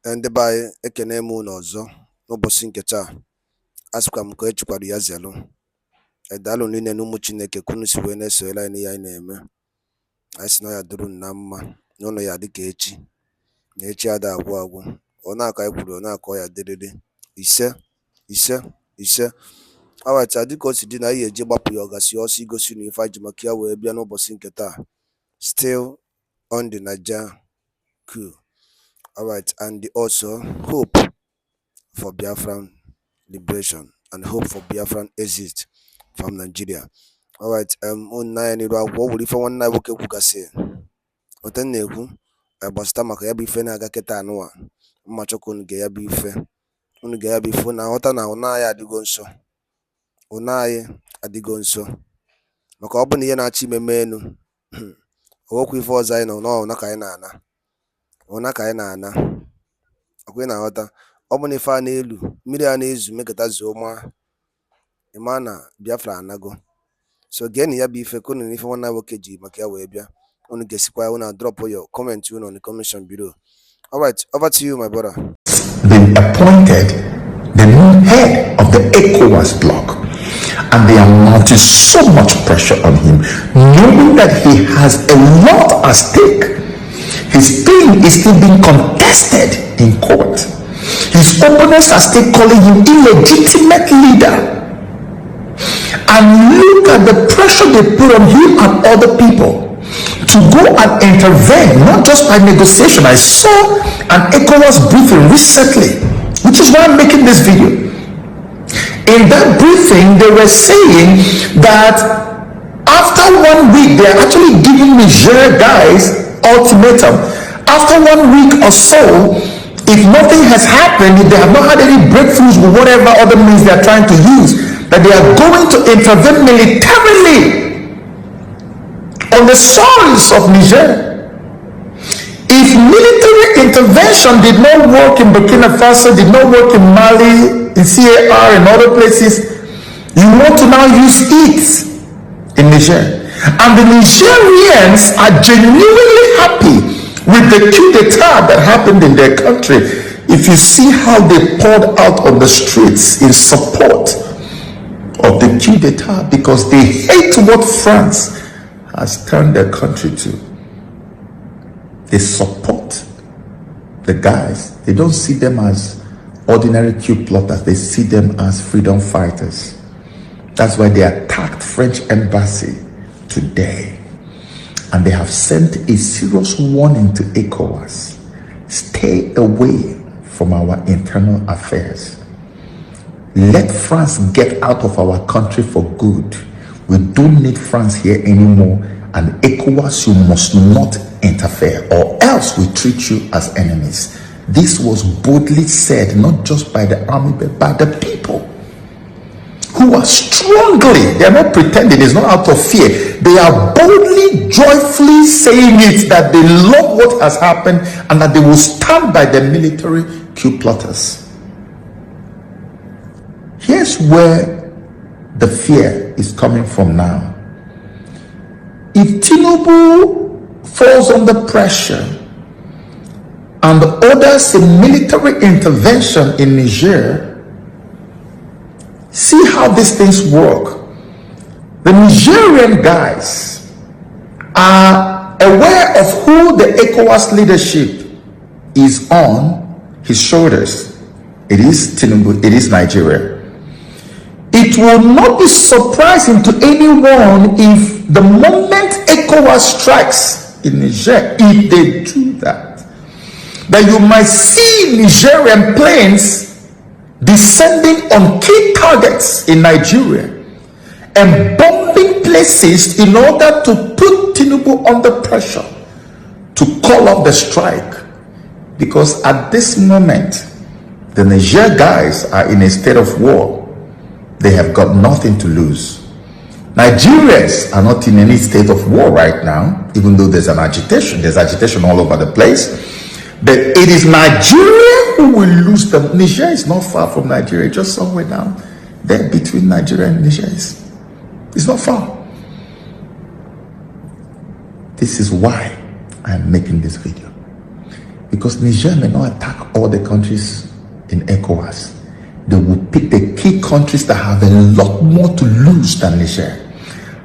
Ndị be anyị ekene m unu ọzọ n'ụbọchị nke taa. Asịkwa m ka ejikwara ya zelu. Daalụ niile na ụmụ Chineke ka unu si wee na-esonyere anyị n'ihe anyị na-eme. Anyị sị na ọ ya dịrị unu na mma na ụnụ ya dị ka echi na echi ada agwụ agwụ. Ọ na-akọ anyị kwuru, ọ na-akọ ya dịrịrị ise ise ise. Alright, dịka o si dị na anyị eji gbapụ ya ọgasị ọsọ igosi na ife anyị ji maka ya wee bịa n'ụbọchị nke taa. Still on the Niger coup. Alright, and also hope for Biafran liberation and hope for Biafran exit from Nigeria. Alright, niru agwọ wuru ife nwanne anyị nwoke kwugasị ote na-ekwu gbasịta maka ya bụ ife na-aga kịta anụwa. Mma chọka unu ga ya bụ ife na nghọta na ụna anyị adịgo nso maka ọ bụ na ihe na-achọ ime enu owekwa ife ọzọ anyị nọ n'ọna ka anyị na-ana ọkwa ị na-aghọta. Ọ bụ na ife a n'elu mmiri a na-ezu mekata zuo ịma na Biafra anago. So geenụ ya bụ ife ka unu na ife nwanne nwoke ji maka ya wee bịa. Unu ga-esikwa unu drop your comment unu on the comment below. Alright, over to you my brother. They appointed the new head of the ECOWAS bloc, and they are mounting so much pressure on him, knowing that he has a lot at stake. His thing is still being contested in court. His opponents are still calling him illegitimate leader. And look at the pressure they put on him and other people to go and intervene, not just by negotiation. I saw an ECOWAS briefing recently, which is why I'm making this video. In that briefing, they were saying that after 1 week, they are actually giving Niger guys ultimatum. After 1 week or so, if nothing has happened, if they have not had any breakthroughs with whatever other means they are trying to use, that they are going to intervene militarily on the soils of Niger. If military intervention did not work in Burkina Faso, did not work in Mali, in CAR and other places, you want to now use it in Niger. And the Nigerians are genuinely happy with the coup d'etat that happened in their country. If you see how they poured out on the streets in support of the coup d'etat, because they hate what France has turned their country to. They support the guys. They don't see them as ordinary coup plotters. They see them as freedom fighters. That's why they attacked French embassy today. And they have sent a serious warning to ECOWAS. Stay away from our internal affairs. Let France get out of our country for good. We don't need France here anymore. And ECOWAS, you must not interfere, or else we treat you as enemies. This was boldly said, not just by the army, but by the people, who are strongly, they are not pretending, it's not out of fear. They are boldly, joyfully saying it, that they love what has happened and that they will stand by the military coup plotters. Here's where the fear is coming from now. If Tinubu falls under pressure and orders a military intervention in Niger, see how these things work. The Nigerian guys are aware of who the ECOWAS leadership is on his shoulders. It is Tinubu, it is Nigeria. It will not be surprising to anyone if the moment ECOWAS strikes in Niger, if they do that you might see Nigerian planes descending on key targets in Nigeria and bombing places in order to put Tinubu under pressure to call off the strike. Because at this moment, the Niger guys are in a state of war. They have got nothing to lose. Nigerians are not in any state of war right now, even though there's agitation all over the place. But it is Nigeria who will lose them. Niger is not far from Nigeria, just somewhere down there between Nigeria and Niger. It's not far. This is why I'm making this video. because Niger may not attack all the countries in ECOWAS. They will pick the key countries that have a lot more to lose than Niger,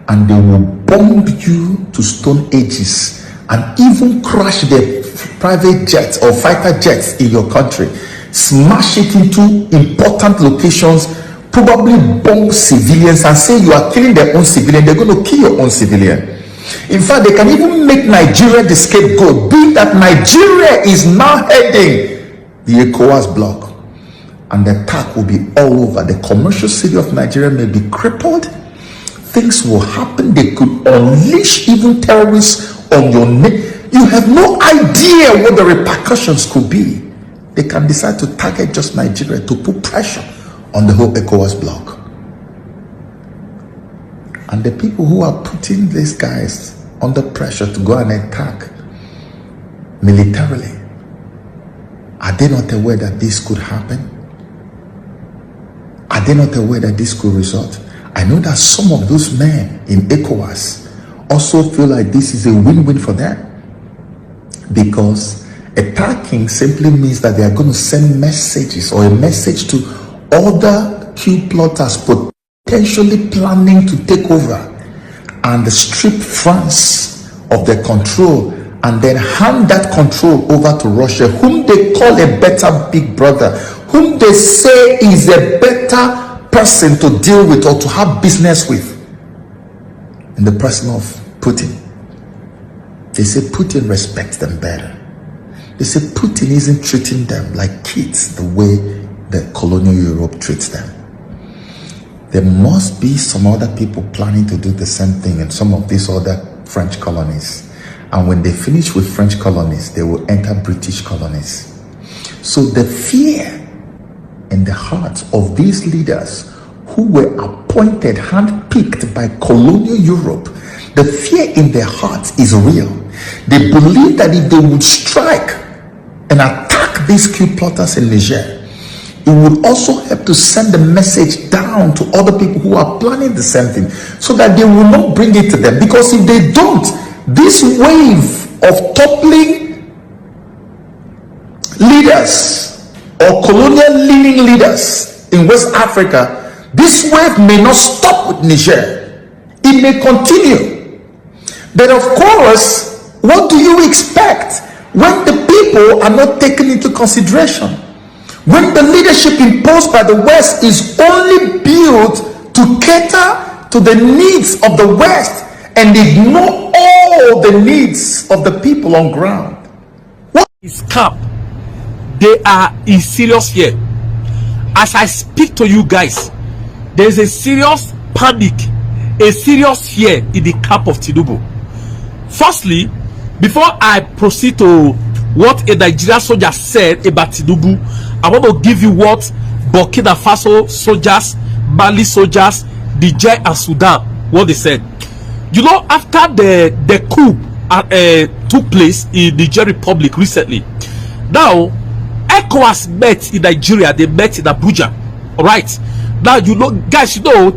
and they will bomb you to stone ages and even crash the private jets or fighter jets in your country, smash it into important locations, probably bomb civilians and say you are killing their own civilian. They're going to kill your own civilian. In fact, they can even make Nigeria the scapegoat, be that Nigeria is now heading the ECOWAS bloc, and the attack will be all over. The commercial city of Nigeria may be crippled. Things will happen. They could unleash even terrorists on your neck. You have no idea what the repercussions could be. They can decide to target just Nigeria to put pressure on the whole ECOWAS bloc. And the people who are putting these guys under pressure to go and attack militarily, are they not aware that this could happen? Are they not aware that this could result? I know that some of those men in ECOWAS also feel like this is a win-win for them, because attacking simply means that they are going to send messages or a message to other coup plotters potentially planning to take over and strip France of their control, and then hand that control over to Russia, whom they call a better big brother, whom they say is a better person to deal with or to have business with, in the person of Putin. They say Putin respects them better. They say Putin isn't treating them like kids the way the colonial Europe treats them. There must be some other people planning to do the same thing in some of these other French colonies. And when they finish with French colonies, they will enter British colonies. So the fear in the hearts of these leaders who were appointed, handpicked by colonial Europe, the fear in their hearts is real. They believe that if they would strike and attack these coup plotters in Niger, it would also help to send the message down to other people who are planning the same thing, so that they will not bring it to them. Because if they don't, this wave of toppling leaders or colonial leaning leaders in West Africa, this wave may not stop with Niger. It may continue. But of course, what do you expect when the people are not taken into consideration? When the leadership imposed by the West is only built to cater to the needs of the West and ignore all the needs of the people on ground. What is camp? They are in serious fear. As I speak to you guys, there is a serious panic, a serious fear in the camp of Tinubu. Firstly, before I proceed to what a Nigerian soldier said about Tinubu, I want to give you what Burkina Faso soldiers, Mali soldiers, Niger and Sudan, what they said. You know, after the coup took place in Niger Republic recently, now ECOWAS met in Nigeria. They met in Abuja. All right. Now, you know, guys, you know,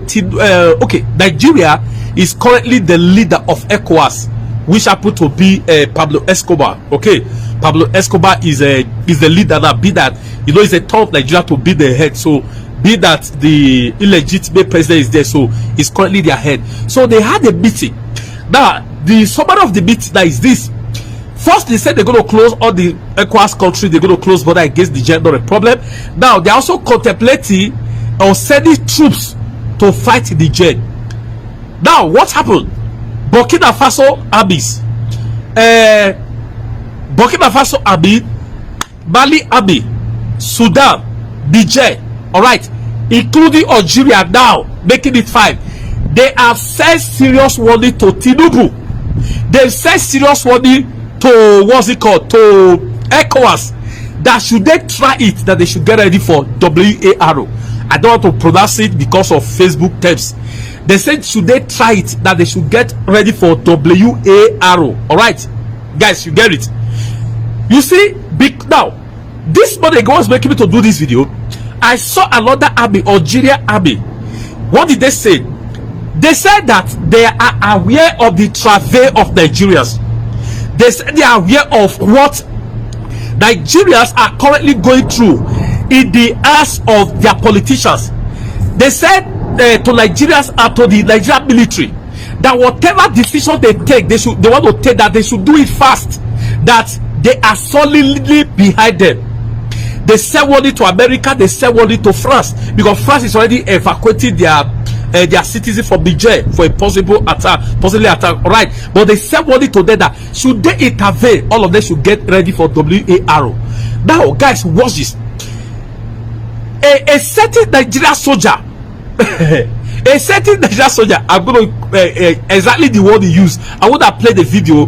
okay, Nigeria is currently the leader of ECOWAS, which happened to be Pablo Escobar. Okay, Pablo Escobar is the leader now. Be that, you know, it's a top Nigeria to be the head. So be that the illegitimate president is there, so he's currently their head. So they had a meeting. Now, the summary of the meeting now is this. First, they said they're going to close all the ECOWAS countries. They're going to close border against Niger, not a problem. Now, they're also contemplating or sending troops to fight Niger. Now, what happened? Burkina Faso armies, Burkina Faso army, Mali army, Sudan, Niger, all right, including Algeria now, making it 5. They have sent serious warning to Tinubu. They've sent serious warning to, what's it called, to ECOWAS, that should they try it, that they should get ready for WARO. I don't want to pronounce it because of Facebook terms. They said should they try it, that they should get ready for WARO. All right, guys, you get it. You see, now this morning God was making me to do this video. I saw another army, Algeria army. What did they say? They said that they are aware of the travail of Nigerians. They said they are aware of what Nigerians are currently going through in the hands of their politicians. They said to Nigerians and to the Nigerian military that whatever decision they take, they want to take, that they should do it fast, that they are solidly behind them. They send money to America, they send money to France, because France is already evacuating their citizens from Niger for a possibly attack, right? But they send money to them that should they intervene, all of them should get ready for WARO. Now, guys, watch this. A certain Nigerian soldier, a certain Nigerian soldier, I'm going to exactly the word he used. I would have played the video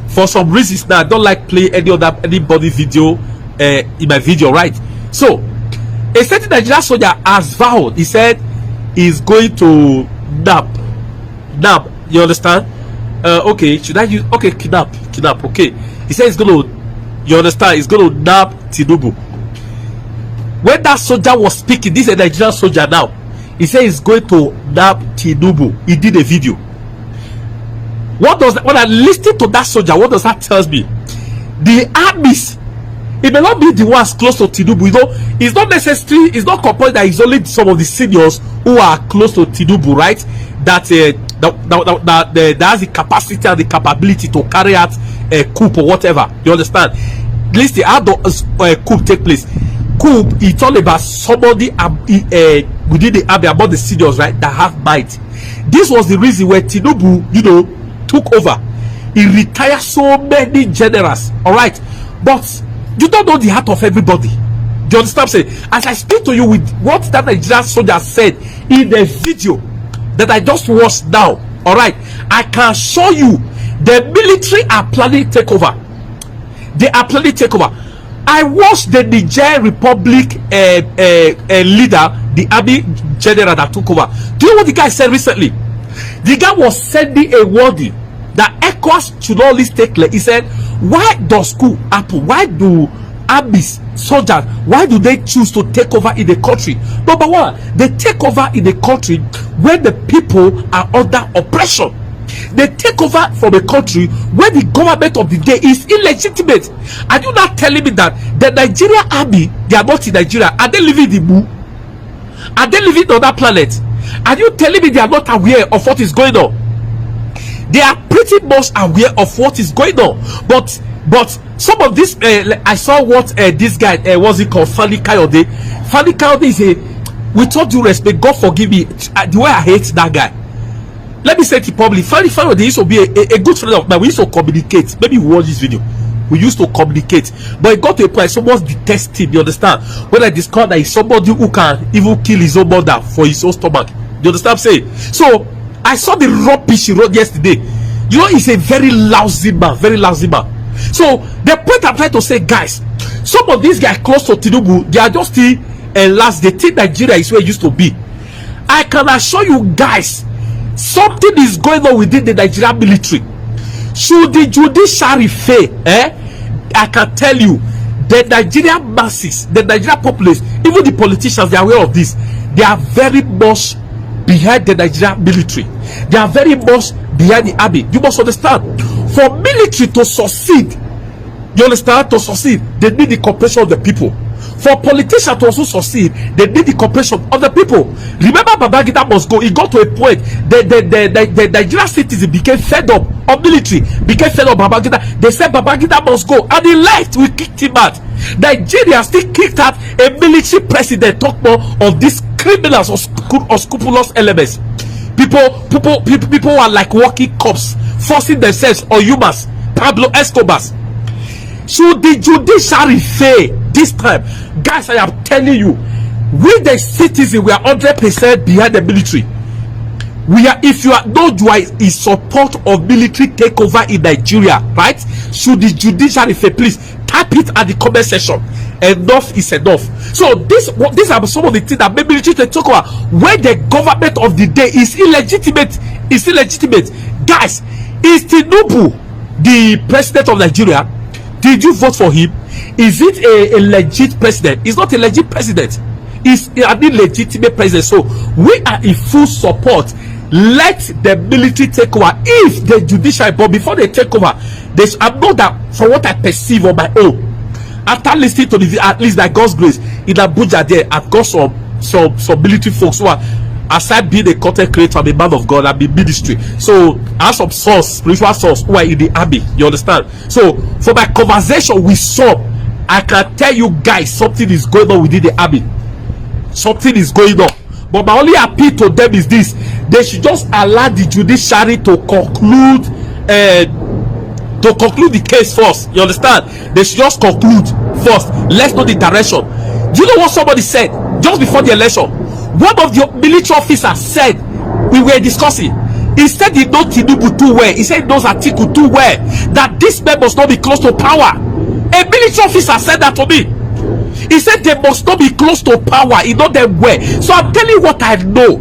for some reasons. Now I don't like play anybody video in my video, right? So a certain Nigerian soldier has vowed, he said he's going to nab, you understand? Okay, should I use, okay, kidnap, okay. He said he's going to, you understand, he's going to nab Tinubu. When that soldier was speaking, this is a Nigerian soldier now, he said he's going to nab Tinubu. He did a video. When I listen to that soldier, what does that tell me? The armies, it may not be the ones close to Tinubu, you know. It's not necessary, it's not compulsory that it's only some of the seniors who are close to Tinubu, right? That has the capacity and the capability to carry out a coup or whatever. You understand? Listen, how does coup take place? Coup, it's all about somebody within the army, about the seniors, right, that have might. This was the reason where Tinubu, you know, took over. He retired so many generals, all right? But you don't know the heart of everybody. Do you understand what I'm saying? As I speak to you with what that Nigerian soldier said in the video that I just watched now, all right, I can show you the military are planning takeover. They are planning takeover. I watched the Niger Republic leader, the army general that took over. Do you know what the guy said recently? The guy was sending a warning that ECOWAS should always take place. He said, why does coup happen? Why do armies, soldiers, why do they choose to take over in the country? Number one, they take over in the country when the people are under oppression. They take over from a country where the government of the day is illegitimate. Are you not telling me that the Nigerian army, they are not in Nigeria? Are they living in the moon? Are they living on that planet? Are you telling me they are not aware of what is going on? They are pretty much aware of what is going on. But some of this, I saw what this guy, what's he called, Fani Kayode. Fani Kayode is with all due respect, God forgive me, the way I hate that guy. Let me say it publicly. Fani Kayode used to be a good friend of mine. We used to communicate. Maybe we watch this video. We used to communicate, but it got to a point someone detest him. You understand? When I discovered that he's somebody who can even kill his own mother for his own stomach. You understand what I'm saying? So I saw the rubbish he wrote yesterday. You know, he's a very lousy man, very lousy man. So the point I'm trying to say, guys, some of these guys close to Tinubu, they are just still last. They think Nigeria is where it used to be. I can assure you guys, something is going on within the Nigerian military. Should the judiciary fail, I can tell you, the Nigerian masses, the Nigerian populace, even the politicians, they are aware of this. They are very much behind the Nigerian military. They are very much behind the army. You must understand, for military to succeed, you understand, to succeed, they need the cooperation of the people. For politicians to also succeed, they need the cooperation of the people. Remember, Babangida must go. It got to a point the Nigerian citizens became fed up of military, became fed up of Babangida. They said Babangida must go, and he left. We kicked him out. Nigeria still kicked out a military president. Talk more of these criminals or scrupulous elements. People are like walking cops, forcing themselves on humans. Pablo Escobars. Should the judiciary fail this time, guys, I am telling you, we the citizens, we are 100% behind the military. We are, if you are not, you are in support of military takeover in Nigeria, right? Should the judiciary fail, please type it at the comment section. Enough is enough. So these are some of the things that make military take over when the government of the day is illegitimate. Is illegitimate, guys. Is Tinubu the president of Nigeria? Did you vote for him? Is it a legit president? It's not a legit president. It's an illegitimate president. So we are in full support. Let the military take over. If the judiciary, but before they take over, I know that from what I perceive on my own, After listening to the, at least by God's grace, in Abuja there, I've got some military folks who are, aside being a content creator, I'm a man of God, I'm in ministry. So I have some source, spiritual source, who are in the army. You understand? So for my conversation with some, I can tell you guys something is going on within the army. Something is going on. But my only appeal to them is this: they should just allow the judiciary to conclude the case first. You understand? They should just conclude first. Let's know the direction. Do you know what somebody said just before the election? One of the military officers said, we were discussing, he said he knows Tinubu too well. He said he knows Atiku too well, that this man must not be close to power. A military officer said that to me. He said they must not be close to power. He knows them well. So I'm telling you what I know.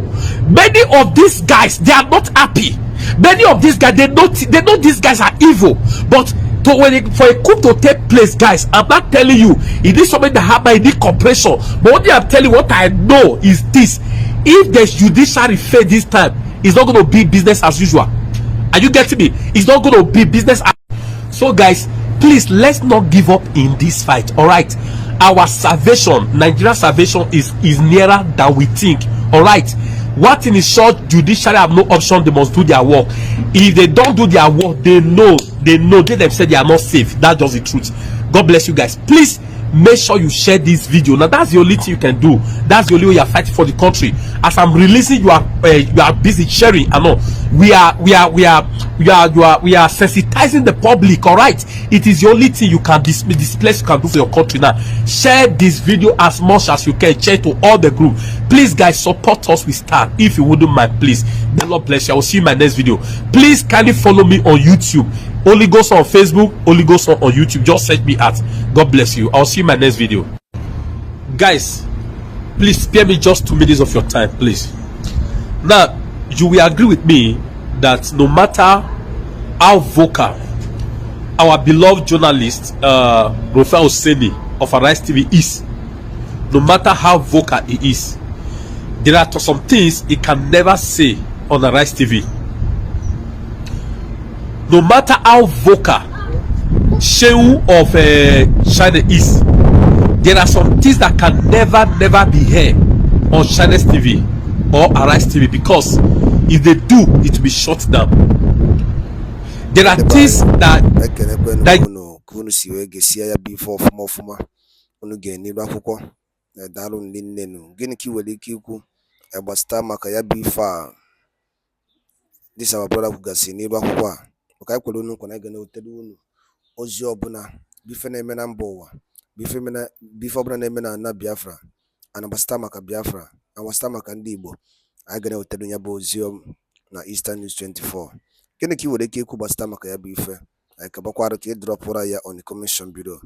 Many of these guys, they are not happy. Many of these guys, they know these guys are evil. But for a coup to take place, guys, I'm not telling you it is something that happen, it need cooperation. But what I'm telling you, what I know is this: if the judiciary fail this time, it's not going to be business as usual. Are you getting me? It's not going to be business as. So guys, please, let's not give up in this fight. All right, our salvation, Nigeria's salvation is nearer than we think. All right, what in short, judiciary have no option. They must do their work. If they don't do their work, they know they themselves they are not safe. That's just the truth. God bless you guys. Please make sure you share this video. Now that's the only thing you can do. That's the only way you are fighting for the country. As I'm releasing, you are busy sharing. I know we are sensitizing the public. All right, it is the only thing you can displace you can do for your country. Now share this video as much as you can. Share to all the group. Please guys, support us with star if you wouldn't mind. Please, the Lord bless you. I will see you in my next video. Please kindly follow me on YouTube. Holy Ghost on Facebook, Holy Ghost on YouTube. Just search me at. God bless you. I'll see you in my next video. Guys, please spare me just 2 minutes of your time, please. Now, you will agree with me that no matter how vocal our beloved journalist Rafael Oseni of Arise TV is, no matter how vocal he is, there are some things he can never say on Arise TV. No matter how vocal Shehu of China is, there are some things that can never be heard on China's TV or Arise TV, because if they do, it will be shut down. There are things that this our brother Kugasi n'iru akwụkwọ a maka anyị kwere unu nkwa na anyị ga na-ewetara unu ozi ọbụla bife na-eme na mba ụwa, bife ọbụla na-eme na Biafra, ana gbasata maka Biafra, na gbasata maka ndị Igbo. Anyị ga na-ewetara ya bụ ozi na Eastern News 24. Gịnị ka ị nwere ike ikwu gbasata maka ya bụ ife? Anyị ka gbakwara ka ị dropụra ya on the commission bureau.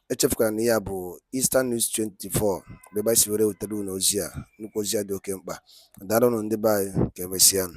Echefukwara na ya bụ Eastern News 24 bụ ebe anyị si were wetara unu ozi a, nnukwu ozi a dị oke mkpa. Daalụnụ ndị be anyị, ka emesịa.